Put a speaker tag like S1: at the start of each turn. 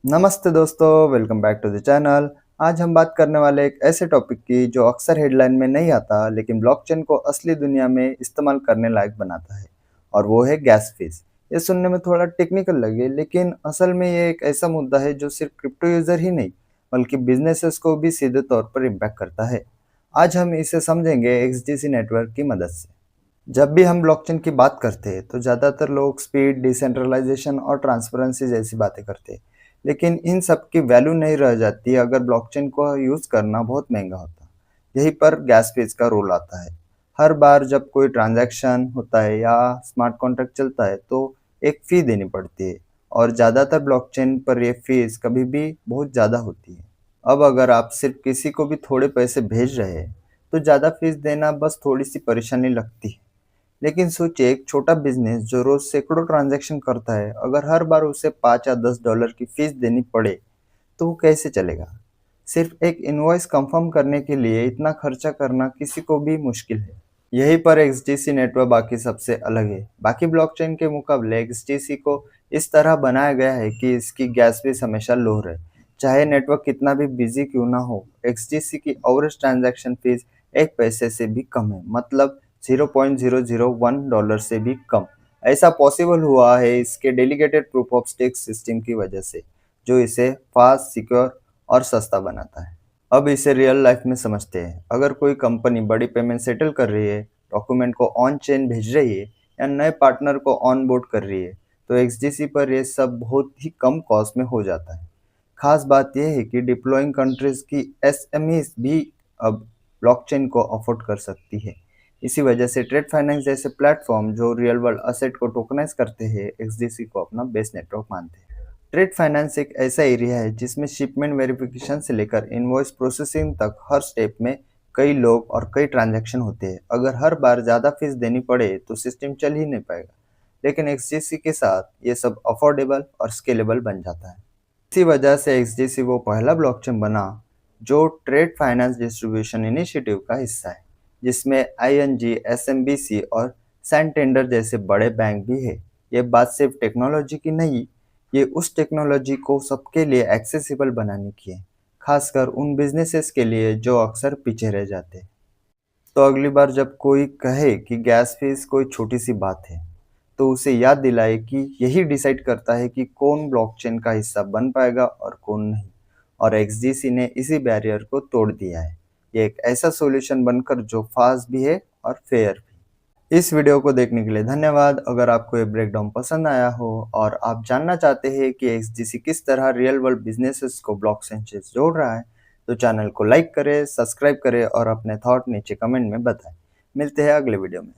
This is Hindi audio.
S1: नमस्ते दोस्तों, welcome back to the channel. आज हम बात करने वाले एक ऐसे टॉपिक की जो अक्सर हेडलाइन में नहीं आता लेकिन ब्लॉकचेन को असली दुनिया में इस्तेमाल करने लायक बनाता है और वो है गैस फीस। ये सुनने में थोड़ा टेक्निकल लगे लेकिन असल में ये एक ऐसा मुद्दा है जो सिर्फ क्रिप्टो यूजर ही नहीं बल्कि बिजनेसेस को भी सीधे तौर पर इम्पैक्ट करता है। आज हम इसे समझेंगे एक्सडीसी नेटवर्क की मदद से। जब भी हम ब्लॉकचेन की बात करते हैं तो ज़्यादातर लोग स्पीड, डिसेंट्रलाइजेशन और ट्रांसपेरेंसी जैसी बातें करते हैं। लेकिन इन सब की वैल्यू नहीं रह जाती अगर ब्लॉकचेन को यूज़ करना बहुत महंगा होता। यहीं पर गैस फीस का रोल आता है। हर बार जब कोई ट्रांजैक्शन होता है या स्मार्ट कॉन्ट्रैक्ट चलता है तो एक फ़ी देनी पड़ती है और ज़्यादातर ब्लॉकचेन पर ये फीस कभी भी बहुत ज़्यादा होती है। अब अगर आप सिर्फ किसी को भी थोड़े पैसे भेज रहे हैं तो ज़्यादा फीस देना बस थोड़ी सी परेशानी लगती है। लेकिन सोचिए एक छोटा बिजनेस जो रोज सैकड़ों ट्रांजैक्शन करता है, अगर हर बार उसे 5 या $10 की फीस देनी पड़े, तो वो कैसे चलेगा? सिर्फ एक इनवॉइस कंफर्म करने के लिए इतना खर्चा करना किसी को भी मुश्किल है। यहीं पर एक्सडीसी नेटवर्क बाकी सबसे अलग है। बाकी ब्लॉकचेन के मुकाबले एक्सडीसी को इस तरह बनाया गया है कि इसकी गैस फीस हमेशा लो रहे। चाहे नेटवर्क कितना भी बिजी क्यों ना हो, एक्सडीसी की एवरेज ट्रांजैक्शन फीस 1 पैसे से भी कम है, मतलब $0.001 से भी कम। ऐसा पॉसिबल हुआ है इसके dedicated proof of stake system की वजह से, जो इसे फास्ट, सिक्योर और सस्ता बनाता है। अब इसे रियल लाइफ में समझते हैं। अगर कोई कंपनी बड़ी पेमेंट सेटल कर रही है, डॉक्यूमेंट को ऑन चेन भेज रही है या नए पार्टनर को ऑन बोर्ड कर रही है, तो एक्सडीसी पर ये सब बहुत ही कम कॉस्ट में हो जाता है। खास बात यह है कि डिप्लॉइंग कंट्रीज की एसएमईज भी अब ब्लॉकचेन को अफोर्ड कर सकती है। इसी वजह से ट्रेड फाइनेंस जैसे प्लेटफॉर्म जो रियल वर्ल्ड असेट को टोकनाइज करते हैं, एक्सडीसी को अपना बेस्ट नेटवर्क मानते हैं। ट्रेड फाइनेंस एक ऐसा एरिया है जिसमें शिपमेंट वेरिफिकेशन से लेकर इनवॉइस प्रोसेसिंग तक हर स्टेप में कई लोग और कई ट्रांजैक्शन होते हैं। अगर हर बार ज़्यादा फीस देनी पड़े तो सिस्टम चल ही नहीं पाएगा। लेकिन एक्सडीसी के साथ ये सब अफोर्डेबल और स्केलेबल बन जाता है। इसी वजह से एक्सडीसी वो पहला ब्लॉकचेन बना जो ट्रेड फाइनेंस डिस्ट्रीब्यूशन इनिशिएटिव का हिस्सा है, जिसमें आईएनजी, एसएमबीसी और सैंटेंडर जैसे बड़े बैंक भी है। ये बात सिर्फ टेक्नोलॉजी की नहीं, ये उस टेक्नोलॉजी को सबके लिए एक्सेसिबल बनाने की है, खासकर उन बिजनेसेस के लिए जो अक्सर पीछे रह जाते हैं। तो अगली बार जब कोई कहे कि गैस फीस कोई छोटी सी बात है, तो उसे याद दिलाए कि यही डिसाइड करता है कि कौन ब्लॉकचेन का हिस्सा बन पाएगा और कौन नहीं। और एक्सडीसी ने इसी बैरियर को तोड़ दिया है। ये एक ऐसा सॉल्यूशन बनकर जो फास्ट भी है और फेयर भी। इस वीडियो को देखने के लिए धन्यवाद। अगर आपको ये ब्रेकडाउन पसंद आया हो और आप जानना चाहते हैं कि एक्सडीसी किस तरह रियल वर्ल्ड बिजनेसेस को ब्लॉकचेन से जोड़ रहा है, तो चैनल को लाइक करें, सब्सक्राइब करें और अपने थॉट नीचे कमेंट में बताएं। मिलते हैं अगले वीडियो में।